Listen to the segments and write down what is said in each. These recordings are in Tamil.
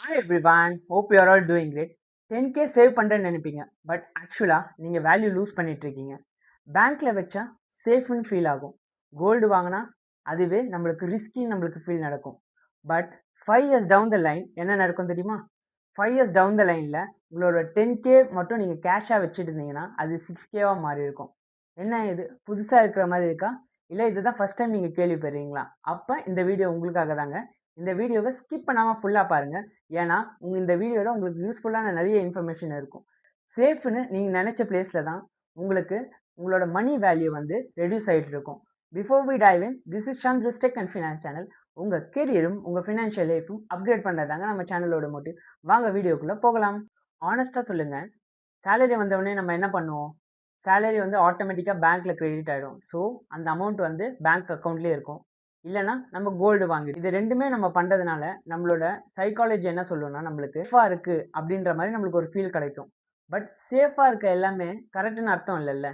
Hi everyone, hope you are all doing great. 10k save பண்ணுறேன்னு நினைப்பீங்க, பட் ஆக்சுவலாக நீங்கள் வேல்யூ லூஸ் பண்ணிட்டு இருக்கீங்க. பேங்க்கில் வச்சா சேஃப்னு ஃபீல் ஆகும். கோல்டு வாங்கினா அதுவே நம்மளுக்கு நம்மளுக்கு ஃபீல் நடக்கும். But 5 years down the line என்ன நடக்கும் தெரியுமா? 5 years டவுன் த லைனில் உங்களோட 10k மட்டும் நீங்கள் கேஷாக வச்சுட்டு இருந்தீங்கன்னா அது 6kவாக மாறி இருக்கும். என்ன இது புதுசாக இருக்கிற மாதிரி இருக்கா? இல்லை இதுதான் ஃபஸ்ட் டைம் நீங்கள் கேள்விப்படுறீங்களா? அப்போ இந்த வீடியோ உங்களுக்காக தாங்க. இந்த வீடியோவை ஸ்கிப் பண்ணாமல் ஃபுல்லாக பாருங்கள். ஏன்னா இந்த வீடியோவில் உங்களுக்கு யூஸ்ஃபுல்லான நிறைய இன்ஃபர்மேஷன் இருக்கும். சேஃப்னு நீங்கள் நினச்ச பிளேஸில் தான் உங்களுக்கு உங்களோட மணி வேல்யூ வந்து ரெடியூஸ் ஆகிட்டு இருக்கும். Before we dive in, this is Chandra's tech and finance channel. உங்கள் கெரியரும் உங்கள் ஃபினான்ஷியல் லைஃப்பும் அப்கிரேட் பண்ணுறதாங்க நம்ம சேனலோட மோட்டிவ். வாங்க வீடியோக்குள்ளே போகலாம். ஆனஸ்ட்டாக சொல்லுங்கள், சேலரி வந்தவுடனே நம்ம என்ன பண்ணுவோம்? சேலரி வந்து ஆட்டோமேட்டிக்காக பேங்க்கில் கிரெடிட் ஆகிடும். ஸோ அந்த அமௌண்ட் வந்து பேங்க் அக்கௌண்ட்லேயே இருக்கும். இல்லைனா நம்ம கோல்டு வாங்கிடும். இது ரெண்டுமே நம்ம பண்ணுறதுனால நம்மளோட சைக்காலஜி என்ன சொல்லுவோம்னா, நம்மளுக்கு சேஃபாக இருக்குது அப்படின்ற மாதிரி நம்மளுக்கு ஒரு ஃபீல் கிடைக்கும். பட் சேஃபாக இருக்க எல்லாமே கரெக்டுன்னு அர்த்தம் இல்லைல்ல.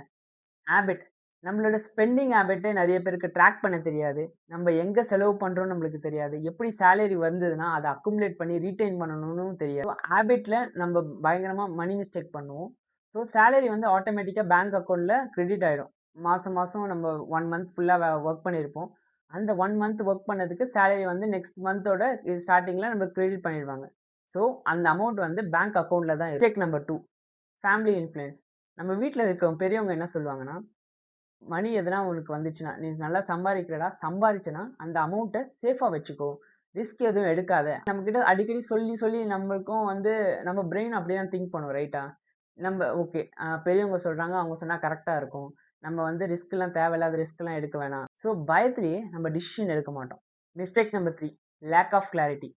ஹேபிட், நம்மளோட ஸ்பெண்டிங் ஹேபிட்டே நிறைய பேருக்கு ட்ராக் பண்ண தெரியாது. நம்ம எங்கே செலவு பண்ணுறோம்னு நம்மளுக்கு தெரியாது. எப்படி சேலரி வந்ததுன்னா அதை அக்குமுலேட் பண்ணி ரீட்டைன் பண்ணணும்னு தெரியாது. ஹேபிட்டில் நம்ம பயங்கரமாக மணி மிஸ்டேக் பண்ணுவோம். ஸோ சேலரி வந்து ஆட்டோமேட்டிக்காக பேங்க் அக்கௌண்ட்டில் கிரெடிட் ஆகிடும். மாதம் நம்ம 1 month ஃபுல்லாக ஒர்க் பண்ணியிருப்போம். அந்த 1 month ஒர்க் பண்ணதுக்கு சேலரி வந்து நெக்ஸ்ட் மந்தோட ஸ்டார்டிங்கில் நம்ம கிரெடிட் பண்ணிடுவாங்க. ஸோ அந்த அமௌண்ட் வந்து பேங்க் அக்கௌண்ட்டில் தான். Mistake number 2, family influence. நம்ம வீட்டில் இருக்கிறவங்க பெரியவங்க என்ன சொல்லுவாங்கன்னா, மணி எதனா உனக்கு வந்துச்சுன்னா, நீ நல்லா சம்பாதிக்கிறடா, சம்பாதிச்சனா அந்த அமௌண்ட்டை சேஃபாக வச்சுக்கோ, ரிஸ்க் எதுவும் எடுக்காத. நம்மக்கிட்ட அடிக்கடி சொல்லி சொல்லி நம்மளுக்கும் வந்து நம்ம பிரெயின் அப்படியே தான் திங்க் பண்ணுவோம், ரைட்டா? நம்ம ஓகே, பெரியவங்க சொல்கிறாங்க, அவங்க சொன்னால் கரெக்டாக இருக்கும், நம்ம வந்து ரிஸ்க்லாம் தேவையில்லாத ரிஸ்க்லாம் எடுக்க வேணாம். ஸோ பயத்திலேயே நம்ம டிசிஷன் எடுக்க மாட்டோம். Mistake number 3, lack of clarity.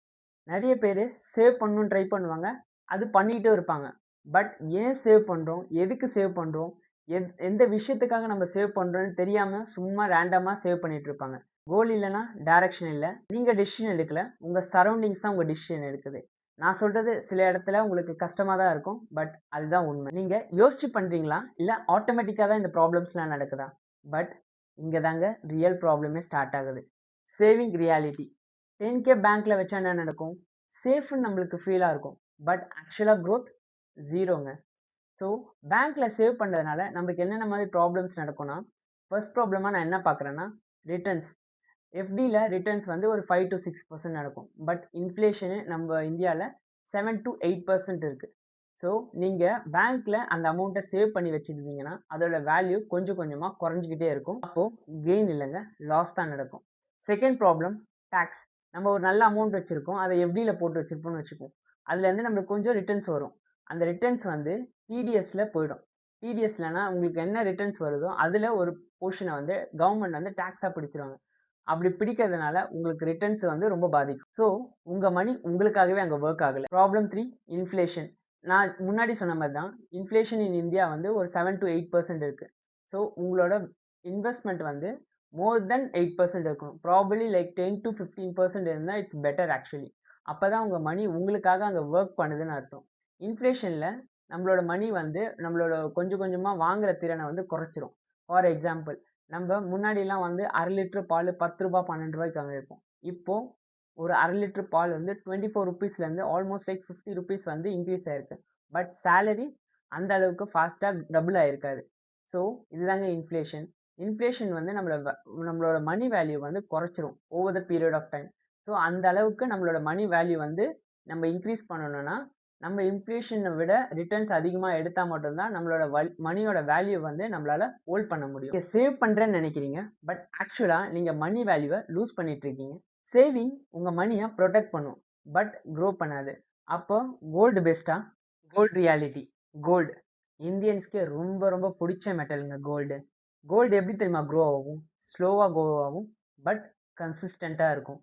நிறைய பேர் சேவ் பண்ணணும்னு ட்ரை பண்ணுவாங்க, அது பண்ணிக்கிட்டே இருப்பாங்க. பட் ஏன் சேவ் பண்ணுறோம், எதுக்கு சேவ் பண்ணுறோம், எந்த விஷயத்துக்காக நம்ம சேவ் பண்ணுறோன்னு தெரியாமல் சும்மா ரேண்டமாக சேவ் பண்ணிகிட்டு இருப்பாங்க. கோல் இல்லைன்னா டைரக்ஷன் இல்லை. நீங்கள் டிசிஷன் எடுக்கல, உங்கள் சரௌண்டிங்ஸ் தான் உங்கள் டிசிஷன் எடுக்குது. நான் சொல்கிறது சில இடத்துல உங்களுக்கு கஷ்டமாக தான் இருக்கும், பட் அதுதான் உண்மை. நீங்கள் யோசிச்சு பண்ணுறீங்களா, இல்லை ஆட்டோமேட்டிக்காக தான் இந்த ப்ராப்ளம்ஸ்லாம் நடக்குதா? பட் இங்கே தாங்க ரியல் ப்ராப்ளமே ஸ்டார்ட் ஆகுது. Saving reality. 10k பேங்க்கில் வச்சா என்ன நடக்கும்? சேஃப்னு நம்மளுக்கு ஃபீலாக இருக்கும், பட் ஆக்சுவலாக க்ரோத் ஜீரோங்க. ஸோ பேங்க்கில் சேவ் பண்ணுறதுனால நம்மளுக்கு என்னென்ன மாதிரி ப்ராப்ளம்ஸ் நடக்கும்னா, ஃபர்ஸ்ட் ப்ராப்ளமாக நான் என்ன பார்க்குறேன்னா, ரிட்டர்ன்ஸ். எஃப்டியில் ரிட்டர்ன்ஸ் வந்து ஒரு 5 to 6% நடக்கும். பட் இன்ஃப்ளேஷனு நம்ம இந்தியாவில் 7 to 8% இருக்குது. ஸோ நீங்கள் பேங்க்கில் அந்த அமௌண்ட்டை சேவ் பண்ணி வச்சுருந்தீங்கன்னா அதோட வேல்யூ கொஞ்சம் கொஞ்சமாக குறைஞ்சிக்கிட்டே இருக்கும். அப்போது கெயின் இல்லைங்க, லாஸ் தான் நடக்கும். Second problem, tax. நம்ம ஒரு நல்ல அமௌண்ட் வச்சுருக்கோம், அதை எஃப்டியில் போட்டு வச்சுருப்போம்னு வச்சுப்போம். அதுலேருந்து நம்மளுக்கு கொஞ்சம் ரிட்டர்ன்ஸ் வரும். அந்த ரிட்டர்ன்ஸ் வந்து டிடிஎஸில் போயிடும். டிடிஎஸ்லனா உங்களுக்கு என்ன ரிட்டர்ன்ஸ் வருதோ அதில் ஒரு போர்ஷனை வந்து கவர்மெண்ட் வந்து டேக்ஸாக பிடிச்சிருவாங்க. அப்படி பிடிக்கிறதுனால உங்களுக்கு ரிட்டர்ன்ஸ் வந்து ரொம்ப பாதிக்கும். ஸோ உங்கள் மணி உங்களுக்காகவே அங்கே ஒர்க் ஆகலை. Problem 3, inflation. நான் முன்னாடி சொன்ன மாதிரி தான், இன்ஃப்ளேஷன் இன் இந்தியா வந்து ஒரு 7 to 8% இருக்குது. ஸோ உங்களோட இன்வெஸ்ட்மெண்ட் வந்து மோர் தென் 8% இருக்கணும். ப்ராபபிளி லைக் 10 to 15% இருந்தால் இட்ஸ் பெட்டர் ஆக்சுவலி. அப்போ தான் உங்கள் மணி உங்களுக்காக அங்கே ஒர்க் பண்ணுதுன்னு அர்த்தம். இன்ஃப்ளேஷனில் நம்மளோட மணி வந்து நம்மளோட கொஞ்சம் கொஞ்சமாக வாங்குகிற திறனை வந்து குறைச்சிரும். ஃபார் எக்ஸாம்பிள், நம்ம முன்னாடிலாம் வந்து 1/2 லிட்டர் பால் 10 ரூபா 12 ரூபாய்க்கு வாங்கியிருப்போம். இப்போது ஒரு 1/2 லிட்டர் பால் வந்து 24 ருபீஸ்லேருந்து ஆல்மோஸ்ட் லைக் 50 ருபீஸ் வந்து இன்க்ரீஸ் ஆகிருக்கு. பட் சேலரி அந்த அளவுக்கு ஃபாஸ்ட்டாக டபுள் ஆகிருக்காது. ஸோ இதுதாங்க இன்ஃப்ளேஷன். இன்ஃப்ளேஷன் வந்து நம்மளோட மணி வேல்யூ வந்து குறைச்சிரும் over the period of time. So அந்த அளவுக்கு நம்மளோட மணி வேல்யூ வந்து நம்ம இன்க்ரீஸ் பண்ணணும்னா நம்ம இன்ஃப்ளேஷனை விட ரிட்டர்ன்ஸ் அதிகமாக எடுத்தால் மட்டும்தான் நம்மளோட மணியோட வேல்யூ வந்து நம்மளால் ஹோல்ட் பண்ண முடியும். நீங்கள் சேவ் பண்ணுறேன்னு நினைக்கிறீங்க, பட் ஆக்சுவலாக நீங்கள் மணி வேல்யூவை லூஸ் பண்ணிகிட்ருக்கீங்க. சேவிங் உங்கள் மணியை ப்ரொடெக்ட் பண்ணும், பட் க்ரோ பண்ணாது. அப்போ கோல்டு பெஸ்ட்டா? Gold reality. கோல்டு இந்தியன்ஸ்க்கு ரொம்ப ரொம்ப பிடிச்ச மெட்டலுங்க கோல்டு. கோல்டு எப்படி தெரியுமா க்ரோ ஆகும்? ஸ்லோவாக க்ரோ ஆகும், பட் கன்சிஸ்டண்ட்டாக இருக்கும்.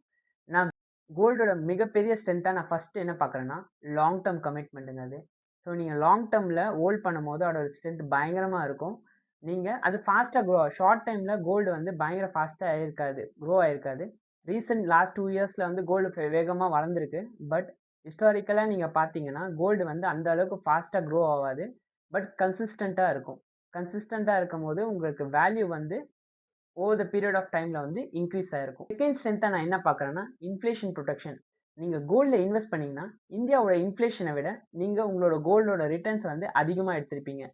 நான் கோல்டோட மிகப்பெரிய ஸ்ட்ரென்த்தாக நான் ஃபஸ்ட்டு என்ன பார்க்குறேன்னா, லாங் டேர்ம் கமிட்மெண்ட்டுங்க அது. ஸோ நீங்கள் லாங் டேர்மில் ஹோல்ட் பண்ணும்போது அதோட ஸ்ட்ரென்த் பயங்கரமாக இருக்கும். நீங்கள் அது ஃபாஸ்ட்டாக க்ரோ ஆகும். ஷார்ட் டைமில் கோல்டு வந்து பயங்கர ஃபாஸ்ட்டாக ஆகிருக்காது, க்ரோ ஆகிருக்காது. ரீசெண்ட் லாஸ்ட் 2 இயர்ஸில் வந்து கோல்டு வேகமாக வளர்ந்துருக்கு. பட் ஹிஸ்டாரிக்கலாக நீங்கள் பார்த்தீங்கன்னா கோல்டு வந்து அந்த அளவுக்கு ஃபாஸ்ட்டாக க்ரோ ஆகாது, பட் கன்சிஸ்டண்ட்டாக இருக்கும். கன்சிஸ்டண்ட்டாக இருக்கும் போது உங்களுக்கு வேல்யூ வந்து ஓவர் த பீரியட் ஆஃப் டைமில் வந்து இன்க்ரீஸ் ஆகிருக்கும். செகண்ட் ஸ்ட்ரென்த்தாக நான் என்ன பார்க்குறேன்னா, இன்ஃப்ளேஷன் ப்ரொடெக்ஷன். நீங்க கோல்ட்ல இன்வெஸ்ட் பண்ணீங்கன்னா, இந்தியாவோட இன்ஃப்ளேஷன விட நீங்க உங்களோட கோல்டோட ரிட்டர்ன்ஸ் வந்து அதிகமா எடுத்திருப்பீங்க.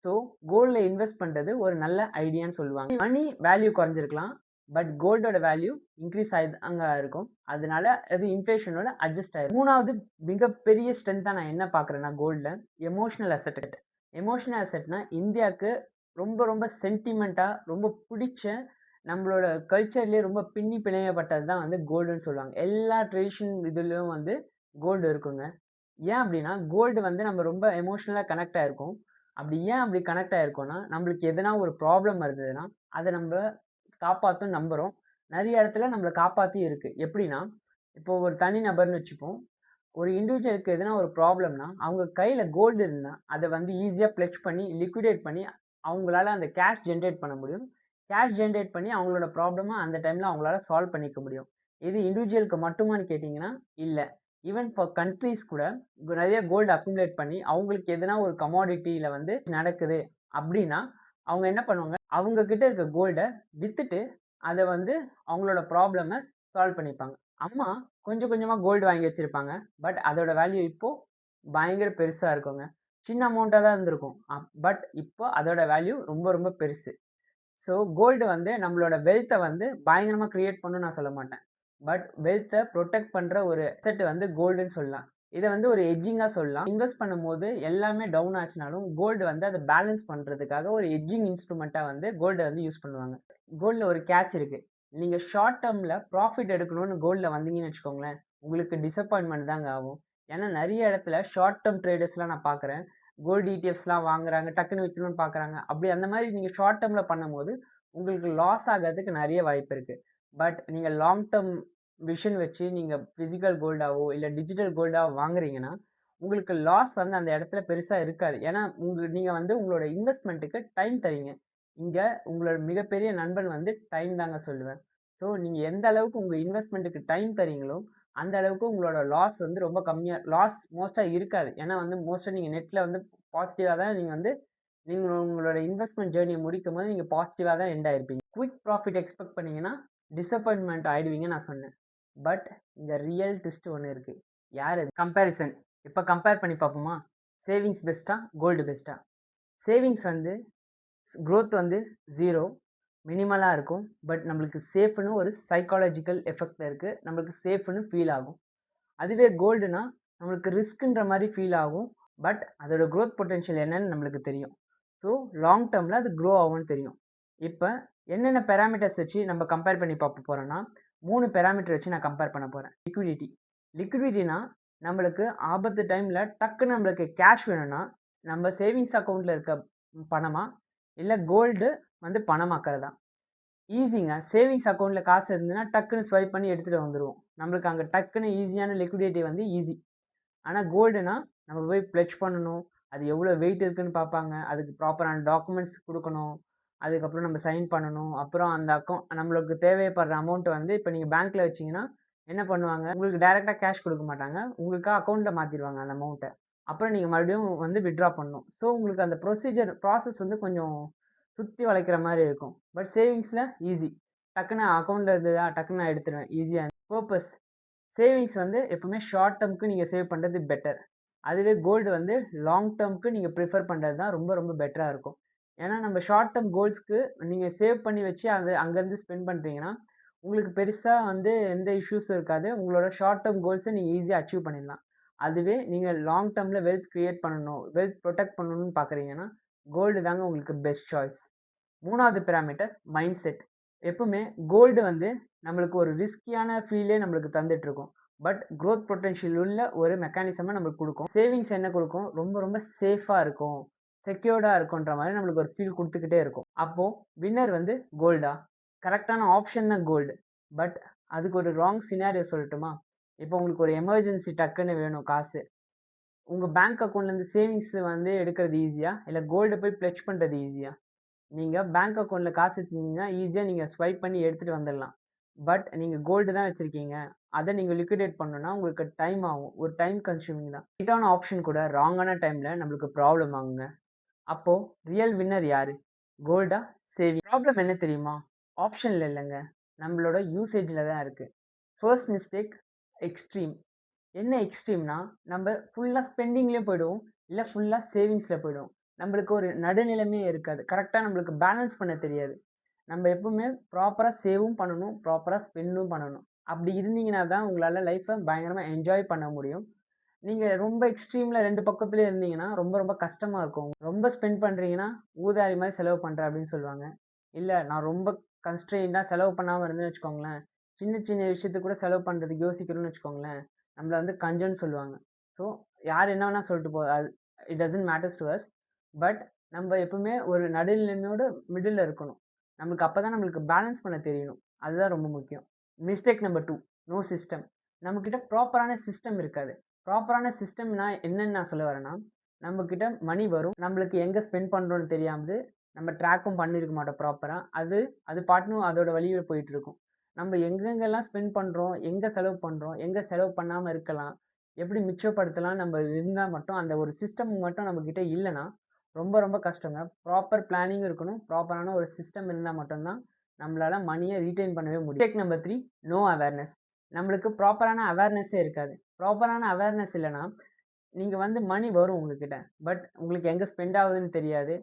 ஸோ கோல்ட்ல இன்வெஸ்ட் பண்றது ஒரு நல்ல ஐடியான்னு சொல்லுவாங்க. மணி வேல்யூ குறைஞ்சிருக்கலாம். பட் கோல்டோட வேல்யூ இன்க்ரீஸ் ஆயிதாங்க இருக்கும். அதனால அது இன்ஃப்ளேஷனோட அட்ஜஸ்ட் ஆயிரும். 3வது மிகப்பெரிய ஸ்ட்ரென்த்தா நான் என்ன பார்க்குறேன்னா கோல்ட்ல, எமோஷனல் அசெட். எமோஷனல் அசெட்னா இந்தியாவுக்கு ரொம்ப ரொம்ப சென்டிமெண்ட்டா ரொம்ப பிடிச்ச நம்மளோட கல்ச்சர்லயே ரொம்ப பின்னி பிணையப்பட்டது தான் வந்து கோல்டுன்னு சொல்லுவாங்க. எல்லா ட்ரெடிஷன் இதுலயும் வந்து கோல்டு இருக்குங்க. ஏன் அப்டின்னா, கோல்டு வந்து நம்ம ரொம்ப எமோஷனலா கனெக்ட் ஆயிருக்கோம். அப்படி ஏன் அப்படி கனெக்ட் ஆயிருக்கோம்னா, நம்மளுக்கு எதனா ஒரு ப்ராப்ளம் இருந்ததுன்னா, அத நம்ப காப்பாத்தும்னு நம்புறோம். நெறைய இடத்துல நம்மள காப்பாத்தியும் இருக்கு. எப்படின்னா, இப்போ ஒரு தனி நபர்ன்னு வச்சுப்போம். ஒரு இண்டிவிஜுவலுக்கு எதனா ஒரு ப்ராப்ளம்னா, அவங்க கையில கோல்டு இருந்தா, அத வந்து ஈஸியா பிளெட்ஜ் பண்ணி, லிக்விடேட் பண்ணி, அவங்களால அந்த கேஷ் ஜெனரேட் பண்ண முடியும். கேஷ் ஜெனரேட் பண்ணி அவங்களோட ப்ராப்ளம அந்த டைம்ல அவங்களால சால்வ் பண்ணிக்க முடியும். இது இண்டிவிஜுவலுக்கு மட்டுமான்னு கேட்டீங்கன்னா, இல்ல. ஈவன் ஃபார் கண்ட்ரீஸ் கூட நெறைய கோல்டு அக்குமுலேட் பண்ணி, அவங்களுக்கு எதனா ஒரு கமாடிட்டில வந்து நடக்குது அப்படின்னா, அவங்க என்ன பண்ணுவாங்க, அவங்க கிட்ட இருக்க கோல்ட வித்துட்டு, அத வந்து அவங்களோட ப்ராப்ளம சால்வ் பண்ணிப்பாங்க. அம்மா கொஞ்சம் கொஞ்சமா கோல்டு வாங்கி வச்சிருப்பாங்க. பட் அதோட வேல்யூ இப்போ பயங்கர பெருசா இருக்குங்க. சின்ன அமௌண்ட்டா தான் இருந்திருக்கும். பட் இப்போ அதோட வேல்யூ ரொம்ப ரொம்ப பெருசு. ஸோ கோல்டு வந்து நம்மளோட வெல்த்த வந்து பயங்கரமா கிரியேட் பண்ணும்னு நான் சொல்ல மாட்டேன். பட் வெல்த்த புரொடெக்ட் பண்ற ஒரு அசெட் வந்து கோல்டுன்னு சொல்லலாம். இத வந்து ஒரு எட்ஜிங்கா சொல்லலாம். இன்வெஸ்ட் பண்ணும்போது எல்லாமே டவுன் ஆச்சுனாலும், கோல்டு வந்து அத பேலன்ஸ் பண்றதுக்காக ஒரு எட்ஜிங் இன்ஸ்ட்ருமென்ட்டா வந்து கோல்ட வந்து யூஸ் பண்ணுவாங்க. கோல்ட்ல ஒரு கேட்ச் இருக்கு. நீங்க ஷார்ட் டெர்ம்ல ப்ராஃபிட் எடுக்கணும்னு கோல்ட்ல வந்தீங்கன்னு வச்சுக்கோங்களேன், உங்களுக்கு டிசப்பாயின்ட்மென்ட் தாங்க ஆகும். ஏன்னா நெறைய இடத்துல ஷார்ட் டெர்ம் ட்ரேடர்ஸ்லாம் நான் பார்க்குறேன். கோல்டு இடிஎஃப்ஸ்லாம் வாங்குறாங்க, டக்குனு விக்கணும்னு பார்க்குறாங்க. அப்படி அந்த மாரி நீங்க ஷார்ட் டெர்ம்ல பண்ணும்போது, உங்களுக்கு லாஸ் ஆகறதுக்கு நெறைய வாய்ப்பு இருக்கு. பட் நீங்க லாங் டெர்ம் விஷன் வச்சு நீங்க பிசிக்கல் கோல்டாவோ, இல்ல டிஜிட்டல் கோல்டாவோ வாங்குறீங்கன்னா, உங்களுக்கு லாஸ் வந்து அந்த இடத்துல பெருசா இருக்காது. ஏன்னா, நீங்க வந்து உங்களோட இன்வெஸ்ட்மென்ட்க்கு டைம் தர்றீங்க. இங்க உங்களோட மிகப்பெரிய நண்பன் வந்து டைம் தாங்க சொல்லுவேன். ஸோ நீங்க எந்த அளவுக்கு உங்க இன்வெஸ்ட்மென்ட்க்கு டைம் தர்றீங்களோ, அந்த அளவுக்கு உங்களோட லாஸ் வந்து ரொம்ப கம்மியா லாஸ் மோஸ்ட்டா இருக்காது. ஏன்னா வந்து மோஸ்ட்டா நீங்க நெட்ல வந்து பாசிட்டிவா தான் நீங்க உங்களோட இன்வெஸ்ட்மென்ட் ஜர்னிய முடிக்கும்போது நீங்க பாசிட்டிவா தான் எண்ட் ஆயிருப்பீங்க. குயிக் ப்ராஃபிட் எக்ஸ்பெக்ட் பண்ணீங்கன்னா, டிசப்பாயின்ட்மென்ட் ஆயிடுவீங்கன்னு நான் சொன்னேன். பட் இங்க ரியல் ட்விஸ்ட் ஒண்ணு இருக்கு. யார் அது? கம்பேரிசன். இப்ப கம்பேர் பண்ணி பார்ப்போமா? சேவிங்ஸ் பெஸ்ட்டா? கோல்டு பெஸ்ட்டா? சேவிங்ஸ் வந்து குரோத் வந்து 0 மினிமலா இருக்கும். பட் நம்மளுக்கு சேஃப்ன்னு ஒரு சைக்காலஜிக்கல் எஃபெக்ட் இருக்கு. நம்மளுக்கு சேஃப்ன்னு ஃபீல் ஆகும். அதுவே கோல்டுனா, நம்மளுக்கு ரிஸ்க்ன்ற மாரி ஃபீல் ஆகும். பட் அதோட குரோத் பொட்டன்ஷியல் என்னன்னு நம்மளுக்கு தெரியும். ஸோ லாங் டெர்ம்ல அது க்ரோ ஆகும்னு தெரியும். இப்ப என்னென்ன பாராமீட்டர்ஸ் வச்சு நம்ம கம்பேர் பண்ணி பார்க்க போறோம்னா, 3 பாராமீட்டர் வச்சு நான் கம்பேர் பண்ண போறேன். லிக்விடிட்டி. லிக்விடிட்டினா நம்மளுக்கு ஆபத்து டைம்ல டக்குன்னு நம்மளுக்கு கேஷ் வேணும்னா, நம்ம சேவிங்ஸ் அக்கவுண்ட்ல இருக்க பணமா, இல்ல கோல்டு வந்து பணமாக்குறதா? ஈஸிங்க. சேவிங்ஸ் அக்கவுண்ட்ல காசு இருந்ததுன்னா, டக்குன்னு ஸ்வைப் பண்ணி எடுத்துட்டு வந்துருவோம். நம்மளுக்கு அங்க டக்குன்னு ஈஸியான லிக்விடிட்டி வந்து ஈஸி. ஆனா கோல்டுனா, நம்ம போய் பிளெட்ஜ் பண்ணணும். அது எவ்வளோ வெயிட் இருக்குன்னு பார்ப்பாங்க. அதுக்கு ப்ராப்பரான டாக்குமெண்ட்ஸ் குடுக்கணும். அதுக்கப்புறம் நம்ம சைன் பண்ணணும். அப்புறம் அந்த நம்மளுக்கு தேவைப்படுற அமௌண்ட் வந்து இப்ப நீங்க பேங்க்ல வச்சீங்கன்னா, என்ன பண்ணுவாங்க, உங்களுக்கு டைரக்ட்டா கேஷ் குடுக்க மாட்டாங்க. உங்களுக்கு அக்கவுண்ட்ல மாத்திருவாங்க அந்த அமௌண்ட்ட. அப்புறம் நீங்க மறுபடியும் வந்து வித்ட்ரா பண்ணணும். ஸோ உங்களுக்கு அந்த ப்ராசஸ் வந்து கொஞ்சம் சுத்தி வளைக்கிற மாரி இருக்கும். பட் சேவிங்ஸ்ல ஈஸி. டக்குனு அக்கவுண்ட்ல இருந்ததா, டக்குனு நான் எடுத்துருவேன். ஈஸியா பர்ப்பஸ். சேவிங்ஸ் வந்து எப்பவுமே ஷார்ட் டெர்ம்க்கு நீங்க சேவ் பண்றது பெட்டர். அதுவே கோல்டு வந்து லாங் டெர்ம்க்கு நீங்க பிரிஃபர் பண்றது தான் ரொம்ப ரொம்ப பெட்டரா இருக்கும். ஏன்னா நம்ம ஷார்ட் டெர்ம் கோல்ஸ்க்கு நீங்க சேவ் பண்ணி வச்சு அது அங்கருந்து ஸ்பெண்ட் பண்றீங்கன்னா, உங்களுக்கு பெருசா வந்து எந்த இஷ்யூஸும் இருக்காது. உங்களோட ஷார்ட் டெர்ம் கோல்ஸ நீங்க ஈஸியா அச்சீவ் பண்ணிடலாம். அதுவே நீங்க லாங் டெர்ம்ல வெல்த் கிரியேட் பண்ணணும், வெல்த் புரொடெக்ட் பண்ணணும்னு பார்க்குறீங்கன்னா, கோல்டு தாங்க உங்களுக்கு பெஸ்ட் சாய்ஸ். 3வது பாராமீட்டர் மைண்ட் செட். எப்பவுமே கோல்டு வந்து நம்மளுக்கு ஒரு ரிஸ்கியான ஃபீலே நம்மளுக்கு தந்துட்டு இருக்கும். பட் குரோத் பொட்டன்ஷியல் உள்ள ஒரு மெக்கானிசம நம்மளுக்கு குடுக்கும். சேவிங்ஸ் என்ன குடுக்கும்? ரொம்ப ரொம்ப சேஃபா இருக்கும். செக்யூர்டா இருக்குன்ற மாரி நம்மளுக்கு ஒரு ஃபீல் குடுத்துக்கிட்டே இருக்கும். அப்போ வின்னர் வந்து கோல்டா? கரெக்ட்டான ஆப்ஷன் தான் கோல்டு. பட் அதுக்கு ஒரு ராங் சினாரியோ சொல்லட்டுமா? இப்போ உங்களுக்கு ஒரு எமர்ஜென்சி டக்குன்னு வேணும் காசு. உங்க பேங்க் அக்கவுண்ட்லேருந்து சேவிங்ஸ் வந்து எடுக்கிறது ஈஸியா? இல்ல கோல்ட போய் பிளெட்ஜ் பண்றது ஈஸியா? நீங்க பேங்க் அக்கவுண்ட்ல காசு வச்சிருந்தீங்கன்னா, ஈஸியா நீங்க ஸ்வைப் பண்ணி எடுத்துட்டு வந்துடலாம். பட் நீங்க கோல்டு தான் வச்சிருக்கீங்க. அத நீங்க லிக்விடேட் பண்ணணும்னா, உங்களுக்கு டைம் ஆகும். ஒரு டைம் கன்சியூமிங் தான். ரைட்டான ஆப்ஷன் கூட ராங்கான டைம்ல நம்மளுக்கு ப்ராப்ளம் ஆகுங்க. அப்போ ரியல் வின்னர் யாரு? கோல்டா? சேவிங்? ப்ராப்ளம் என்ன தெரியுமா? ஆப்ஷன்ல இல்லங்க. நம்மளோட யூசேஜ்ல தான் இருக்கு. First mistake extreme. என்ன எக்ஸ்ட்ரீம்னா, நம்ம ஃபுல்லா ஸ்பெண்டிங்லயே போயிடுவோம். இல்ல ஃபுல்லா சேவிங்ஸ்ல போயிடுவோம். நம்மளுக்கு ஒரு நடுநிலைமையே இருக்காது. கரெக்ட்டா நம்மளுக்கு பேலன்ஸ் பண்ண தெரியாது. நம்ம எப்பவுமே ப்ராப்பரா சேவும் பண்ணணும், ப்ராப்பரா ஸ்பெண்டும் பண்ணணும். அப்படி இருந்தீங்கன்னா தான் உங்களால லைஃப்ப பயங்கரமா என்ஜாய் பண்ண முடியும். நீங்க ரொம்ப எக்ஸ்ட்ரீம்ல 2 பக்கத்துலயும் இருந்தீங்கன்னா, ரொம்ப ரொம்ப கஷ்டமா இருக்கும். ரொம்ப ஸ்பெண்ட் பண்றீங்கன்னா, ஊதாரி மாரி செலவு பண்றேன் அப்படின்னு சொல்லுவாங்க. இல்ல நான் ரொம்ப கன்ஸ்ட்ரெயின்டா செலவு பண்ணாம இருந்தேன்னு வச்சுக்கோங்களேன், சின்ன சின்ன விஷயத்துக்கு கூட செலவு பண்றதுக்கு யோசிக்கிறோம்னு வச்சுக்கோங்களேன், நம்மள வந்து கஞ்சன்னு சொல்லுவாங்க. ஸோ யார் என்ன வேணா சொல்லிட்டு அது it doesn't matters to us. But நம்ம எப்பவுமே ஒரு நடுநிலைமையோட மிடில்ல இருக்கணும். நமக்கு அப்பதான் நம்மளுக்கு பேலன்ஸ் பண்ண தெரியணும். அதுதான் ரொம்ப முக்கியம். Mistake number 2 no system. நம்மகிட்ட ப்ராப்பரான சிஸ்டம் இருக்காது. ப்ராப்பரான சிஸ்டம்னா என்னன்னு நான் சொல்ல வரேன்னா, நம்மகிட்ட மணி வரும். நம்மளுக்கு எங்க ஸ்பெண்ட் பண்றோம்னு தெரியாமது, நம்ம ட்ராக்கும் பண்ணியிருக்க மாட்டோம் ப்ராப்பரா. அது அது பாட்டுன்னு அதோட வழியில போயிட்டுருக்கும். நம்ம எங்கெங்கெல்லாம் ஸ்பெண்ட் பண்றோம், எங்க செலவு பண்றோம், எங்க செலவு பண்ணாம இருக்கலாம், எப்படி மிச்சப்படுத்தலாம் நம்ம இருந்தா மட்டும் அந்த ஒரு சிஸ்டம் மட்டும் நம்மகிட்ட இல்லன்னா, ரொம்ப ரொம்ப கஷ்டங்க. ப்ராப்பர் பிளானிங் இருக்கணும். ப்ராப்பரான ஒரு சிஸ்டம் இருந்தா மட்டும் தான் நம்மளால மணிய ரீட்டெயின் பண்ணவே முடியும். Mistake number 3 no awareness. நம்மளுக்கு ப்ராப்பரான அவேர்னஸே இருக்காது. ப்ராப்பரான அவேர்னஸ் இல்லன்னா, நீங்க வந்து மணி வரும் உங்ககிட்ட. பட் உங்களுக்கு எங்க ஸ்பெண்ட் ஆகுதுன்னு தெரியாது.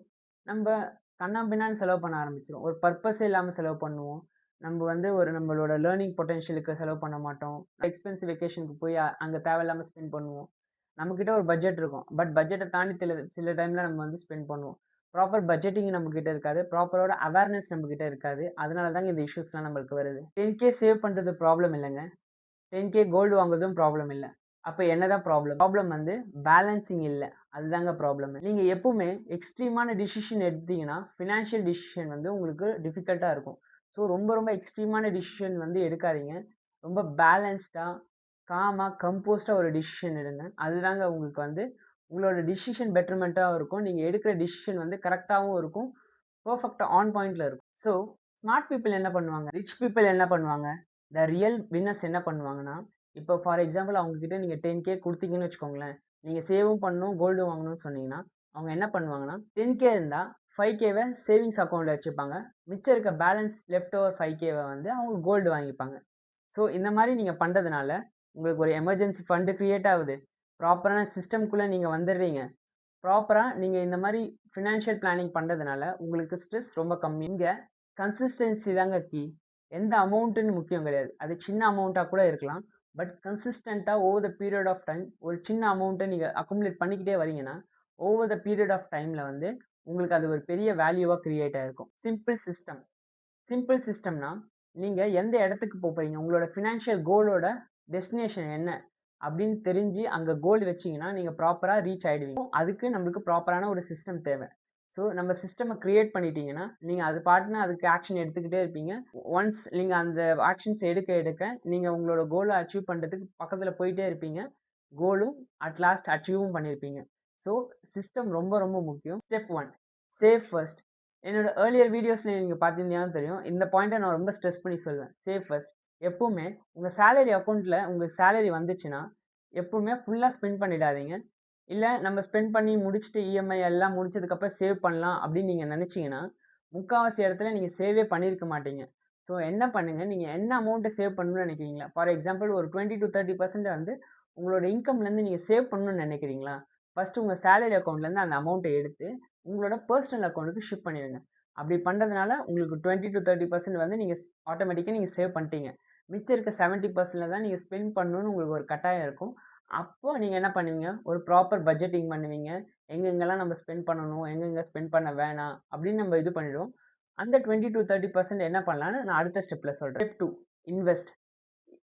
நம்ப கன்னாபின்னான்னு செலவு பண்ண ஆரம்பிச்சுருவோம். ஒரு பர்ப்பஸே இல்லாம செலவு பண்ணுவோம். நம்ப வந்து ஒரு நம்மளோட லேர்னிங் பொட்டன்ஷியலுக்கு செலவு பண்ண மாட்டோம். எக்ஸ்பென்சிவ் வெக்கேஷனுக்கு போய் அங்க தேவையில்லாம ஸ்பெண்ட் பண்ணுவோம். நம்மகிட்ட ஒரு பட்ஜெட் இருக்கும். பட் பட்ஜெட்ட தாண்டி சில சில டைம்ல நம்ம வந்து ஸ்பெண்ட் பண்ணுவோம். ப்ராப்பர் பட்ஜெட்டிங் நம்மகிட்ட இருக்காது. ப்ராப்பரோட அவேர்னஸ் நம்மகிட்ட இருக்காது. அதனால தாங்க இந்த இஷ்யூஸ்லாம் நம்மளுக்கு வருது. 10K சேவ் பண்றது ப்ராப்ளம் இல்லங்க. 10K கோல்டு வாங்குறதும் ப்ராப்ளம் இல்ல. அப்ப என்னதான் ப்ராப்ளம்? ப்ராப்ளம் வந்து பேலன்சிங் இல்ல. அதுதாங்க ப்ராப்ளம். நீங்க எப்பவுமே எக்ஸ்ட்ரீமான டிசிஷன் எடுத்தீங்கன்னா, ஃபினான்ஷியல் டிசிஷன் வந்து உங்களுக்கு டிஃபிகல்ட்டா இருக்கும். ஸோ ரொம்ப ரொம்ப எக்ஸ்ட்ரீமான டிசிஷன் வந்து எடுக்காதீங்க. ரொம்ப பேலன்ஸ்டா, காமா, கம்போஸ்டா ஒரு டிசிஷன் எடுங்க. அதுதாங்க உங்களுக்கு வந்து உங்களோட டிசிஷன் பெட்டர்மென்ட்டாவும் இருக்கும். நீங்க எடுக்கிற டிசிஷன் வந்து கரெக்ட்டாவும் இருக்கும். பெர்ஃபெக்ட்டா ஆன் பாயிண்ட்ல இருக்கும். ஸோ ஸ்மார்ட் பீப்பிள் என்ன பண்ணுவாங்க? ரிச் பீப்பிள் என்ன பண்ணுவாங்க? த ரியல் வின்னர்ஸ் என்ன பண்ணுவாங்கன்னா, இப்போ ஃபார் எக்ஸாம்பிள் அவங்க கிட்ட நீங்க 10K குடுத்தீங்கன்னு வச்சுக்கோங்களேன். நீங்க சேவும் பண்ணணும், கோல்டு வாங்கணும்னு சொன்னீங்கன்னா, அவங்க என்ன பண்ணுவாங்கன்னா, 10K இருந்தா 5Kவ சேவிங்ஸ் அக்கவுண்ட்ல வச்சுப்பாங்க. மிச்சம் இருக்க பேலன்ஸ் லெஃப்ட் ஓவர் 5Kவ வந்து அவங்க கோல்டு வாங்கிப்பாங்க. ஸோ இந்த மாரி நீங்க பண்றதுனால, உங்களுக்கு ஒரு எமர்ஜென்சி ஃபண்ட் கிரியேட் ஆகுது. ப்ராப்பரான சிஸ்டம்க்குள்ள நீங்க வந்துடுறீங்க. ப்ராப்பரா நீங்க இந்த மாரி ஃபினான்ஷியல் பிளானிங் பண்றதுனால, உங்களுக்கு ஸ்ட்ரெஸ் ரொம்ப கம்மி. இங்க கன்சிஸ்டன்சி தாங்க கீ. எந்த அமௌண்ட்டுன்னு முக்கியம் கிடையாது. அது சின்ன அமௌண்ட்டா கூட இருக்கலாம். பட் கன்சிஸ்டன்ட்டா over the period of time ஒரு சின்ன அமௌண்ட்ட நீங்க அக்குமுலேட் பண்ணிக்கிட்டே வரீங்கன்னா, ஓவர் த பீரியட் ஆஃப் டைம்ல வந்து உங்களுக்கு அது ஒரு பெரிய வேல்யூவா கிரியேட் ஆயிருக்கும். Simple system. சிம்பிள் சிஸ்டம்னா, நீங்க எந்த இடத்துக்கு போறீங்க? உங்களோட ஃபினான்ஷியல் கோலோட டெஸ்டினேஷன் என்ன? அப்படின்னு தெரிஞ்சு அங்க கோல் வச்சீங்கன்னா, நீங்க ப்ராப்பரா ரீச் ஆயிடுவீங்க. அதுக்கு நம்மளுக்கு ப்ராப்பரான ஒரு சிஸ்டம் தேவை. ஸோ நம்ம சிஸ்டம கிரியேட் பண்ணிட்டீங்கன்னா, நீங்க அது பாட்டுன்னு அதுக்கு ஆக்ஷன் எடுத்துக்கிட்டே இருப்பீங்க. ஒன்ஸ் நீங்க அந்த ஆக்ஷன்ஸ் எடுக்க எடுக்க, நீங்க உங்களோட கோல அச்சீவ் பண்றதுக்கு பக்கத்துல போயிட்டே இருப்பீங்க. கோலும் அட் லாஸ்ட் அச்சீவும் பண்ணியிருப்பீங்க. ஸோ சிஸ்டம் ரொம்ப ரொம்ப முக்கியம். Step 1 save first. என்னோட ஏர்லியர் வீடியோஸ்ல நீங்க பார்த்திருந்தீங்கன்னா தெரியும். இந்த பாயிண்ட்ட நான் ரொம்ப ஸ்ட்ரெஸ் பண்ணி சொல்லுவேன். Save first. எப்பவுமே உங்க சேலரி அக்கவுண்ட்ல உங்களுக்கு சேலரி வந்துச்சுன்னா, எப்பவுமே ஃபுல்லா ஸ்பெண்ட் பண்ணிடாதீங்க. இல்ல நம்ம ஸ்பெண்ட் பண்ணி முடிச்சுட்டு இஎம்ஐ எல்லாம் முடிச்சதுக்கப்புறம் சேவ் பண்ணலாம் அப்படின்னு நீங்க நினைச்சீங்கன்னா, முக்காவாசி இடத்துல நீங்க சேவே பண்ணியிருக்க மாட்டீங்க. ஸோ என்ன பண்ணுங்க, நீங்க என்ன அமௌண்ட்ட சேவ் பண்ணணும்னு நினைக்கிறீங்களா? ஃபார் எக்ஸாம்பிள் ஒரு 20-30% வந்து உங்களோட இன்கம்லேருந்து நீங்க சேவ் பண்ணணும்னு நினைக்கிறீங்களா? ஃபர்ஸ்ட்டு உங்க சேலரி அக்கவுண்ட்லேருந்து அந்த அமௌண்ட்ட எடுத்து, உங்களோட பெர்சனல் அக்கவுண்ட்டுக்கு ஷிஃப்ட் பண்ணிடுங்க. அப்படி பண்றதுனால உங்களுக்கு 20-30% வந்து நீங்க ஆட்டோமேட்டிக்கா நீங்க சேவ் பண்ணிட்டீங்க. மிச்சம் இருக்க 70%ல தான் நீங்க ஸ்பெண்ட் பண்ணணும்னு உங்களுக்கு ஒரு கட்டாயம் இருக்கும். அப்போ நீங்க என்ன பண்ணுவீங்க, ஒரு ப்ராப்பர் பட்ஜெட்டிங் பண்ணுவீங்க. எங்கெங்கலாம் நம்ம ஸ்பெண்ட் பண்ணணும், எங்கெங்க ஸ்பெண்ட் பண்ண வேணாம் அப்படின்னு நம்ம இது பண்ணிடுவோம். அந்த 20-30% என்ன பண்ணலாம்னு நான் அடுத்த ஸ்டெப்ல சொல்றேன். Step 2 invest.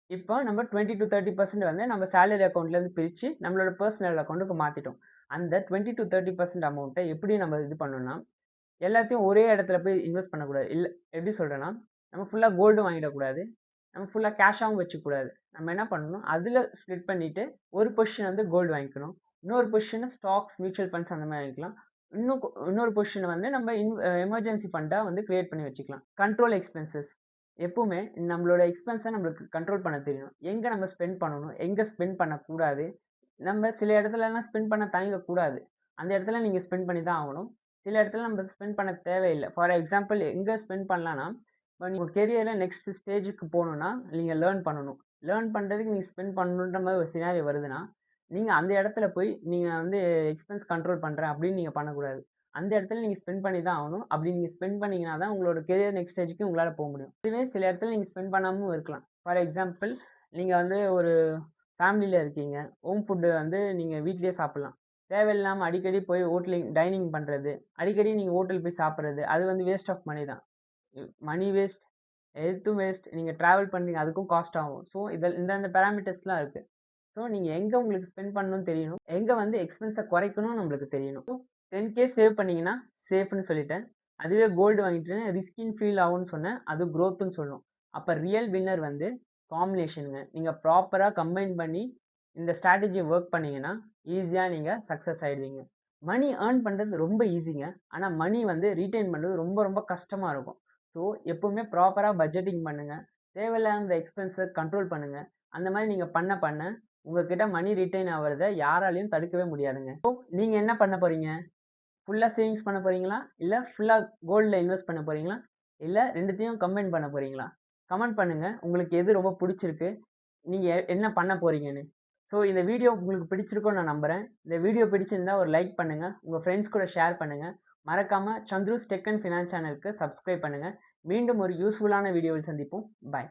இப்போ நம்ம 20-30% வந்து நம்ம சேலரி அக்கவுண்ட்லேருந்து பிரிச்சு நம்மளோட பெர்சனல் அக்கவுண்ட்டுக்கு மாத்திட்டோம். அந்த 20-30% அமௌண்ட்ட எப்படி நம்ம இது பண்ணணும்னா, எல்லாத்தையும் ஒரே இடத்துல போய் இன்வெஸ்ட் பண்ணக்கூடாது. இல்ல எப்படி சொல்றேன்னா, நம்ம ஃபுல்லா கோல்டும் வாங்கிடக்கூடாது. நம்ம ஃபுல்லா கேஷாவும் வச்சுக்கக்கூடாது. நம்ம என்ன பண்ணணும், அதுல ஸ்ப்ளிட் பண்ணிட்டு, ஒரு பொசிஷன் வந்து கோல்டு வாங்கிக்கணும். இன்னொரு பொசிஷன ஸ்டாக்ஸ், மியூச்சுவல் ஃபண்ட்ஸ் அந்த மாரி வாங்கிக்கலாம். இன்னொரு பொசிஷன வந்து நம்ம எமர்ஜென்சி ஃபண்டா வந்து கிரியேட் பண்ணி வச்சுக்கலாம். Control expenses. எப்பவுமே நம்மளோட எக்ஸ்பென்ஸ நம்மளுக்கு கண்ட்ரோல் பண்ண தெரியணும். எங்க நம்ம ஸ்பெண்ட் பண்ணணும், எங்க ஸ்பெண்ட் பண்ணக்கூடாது. நம்ம சில இடத்துலலாம் ஸ்பெண்ட் பண்ண தயங்கக்கூடாது. அந்த இடத்துல நீங்க ஸ்பெண்ட் பண்ணி தான் ஆகணும். சில இடத்துல நம்ம ஸ்பெண்ட் பண்ண தேவையில்ல. ஃபார் எக்ஸாம்பிள் எங்க ஸ்பெண்ட் பண்ணலான்னா, இப்ப நீங்க கெரியர்ல நெக்ஸ்ட் ஸ்டேஜுக்கு போணும்னா, நீங்க லேர்ன் பண்ணணும். லேர்ன் பண்ணுறதுக்கு நீங்கள் ஸ்பெண்ட் பண்ணணுன்ற மாதிரி ஒரு சினாரியோ வருதுன்னா, நீங்க அந்த இடத்துல போய் நீங்க வந்து எக்ஸ்பென்ஸ் கண்ட்ரோல் பண்றேன் அப்படின்னு நீங்க பண்ணக்கூடாது. அந்த இடத்துல நீங்க ஸ்பெண்ட் பண்ணி தான் ஆகணும். அப்படி நீங்க ஸ்பெண்ட் பண்ணீங்கன்னா தான் உங்களோட கெரியர் நெக்ஸ்ட் ஸ்டேஜ்க்கு உங்களால போ முடியும். இதுவே சில இடத்துல நீங்க ஸ்பெண்ட் பண்ணாமலும் இருக்கலாம். ஃபார் எக்ஸாம்பிள் நீங்க வந்து ஒரு ஃபேமிலில இருக்கீங்க. ஹோம் ஃபுட் வந்து நீங்க வீட்லயே சாப்பிடலாம். தேவையில்லாம அடிக்கடி போய் டைனிங் பண்றது, அடிக்கடி நீங்க ஹோட்டல் போய் சாப்பிடுறது, அது வந்து வேஸ்ட் ஆஃப் மனி தான். மனி வேஸ்ட், ஹெல்த்தும் வேஸ்ட். நீங்க டிராவல் பண்றீங்க அதுக்கும் காஸ்ட் ஆகும். ஸோ இந்தந்த பாராமீட்டர்ஸ்லாம் இருக்கு. ஸோ நீங்க எங்க உங்களுக்கு ஸ்பெண்ட் பண்ணணும்னு தெரியணும். எங்க வந்து எக்ஸ்பென்ஸ குறைக்கணும்னு நம்மளுக்கு தெரியணும். ஸோ 10K சேவ் பண்ணீங்கன்னா சேஃப்ன்னு சொல்லிட்டேன். அதுவே கோல்டு வாங்கிட்டு ரிஸ்கின்னு ஃபீல் ஆகும்னு சொன்னேன். அது குரோத்துன்னு சொல்லணும். அப்ப ரியல் வின்னர் வந்து காம்பினேஷனுங்க. நீங்க ப்ராப்பரா கம்பைன் பண்ணி இந்த ஸ்ட்ராட்டஜிய வொர்க் பண்ணீங்கன்னா, ஈஸியா நீங்க சக்சஸ் ஆயிடுவீங்க. மணி ஏர்ன் பண்றது ரொம்ப ஈஸிங்க. ஆனா மணி வந்து ரீட்டெயின் பண்றது ரொம்ப ரொம்ப கஷ்டமா இருக்கும். ஸோ எப்பவுமே ப்ராப்பரா பட்ஜெட்டிங் பண்ணுங்க. தேவையில்லாத எக்ஸ்பென்ஸ கண்ட்ரோல் பண்ணுங்க. அந்த மாரி நீங்க பண்ண பண்ண உங்ககிட்ட மணி ரிட்டெயின் ஆவறத யாராலயும் தடுக்கவே முடியாதுங்க. ஸோ நீங்க என்ன பண்ண போறீங்க? ஃபுல்லா சேவிங்ஸ் பண்ண போறீங்களா? இல்ல ஃபுல்லா கோல்ட்ல இன்வெஸ்ட் பண்ண போறீங்களா? இல்ல 2த்தையும் கம்பைன் பண்ண போறீங்களா? கமெண்ட் பண்ணுங்க. உங்களுக்கு எது ரொம்ப புடிச்சிருக்கு? நீங்க என்ன பண்ண போறீங்கன்னு. ஸோ இந்த வீடியோ உங்களுக்கு பிடிச்சிருக்கும்னு நான் நம்புறேன். இந்த வீடியோ பிடிச்சிருந்தா ஒரு லைக் பண்ணுங்க. உங்க ஃப்ரெண்ட்ஸ் கூட ஷேர் பண்ணுங்க. மறக்காம சந்துருஸ் டெக் அண்ட் ஃபினான்ஸ் சேனலுக்கு சப்ஸ்கிரைப் பண்ணுங்க. மீண்டும் ஒரு யூஸ்ஃபுல்லான வீடியோவில் சந்திப்போம். பாய்.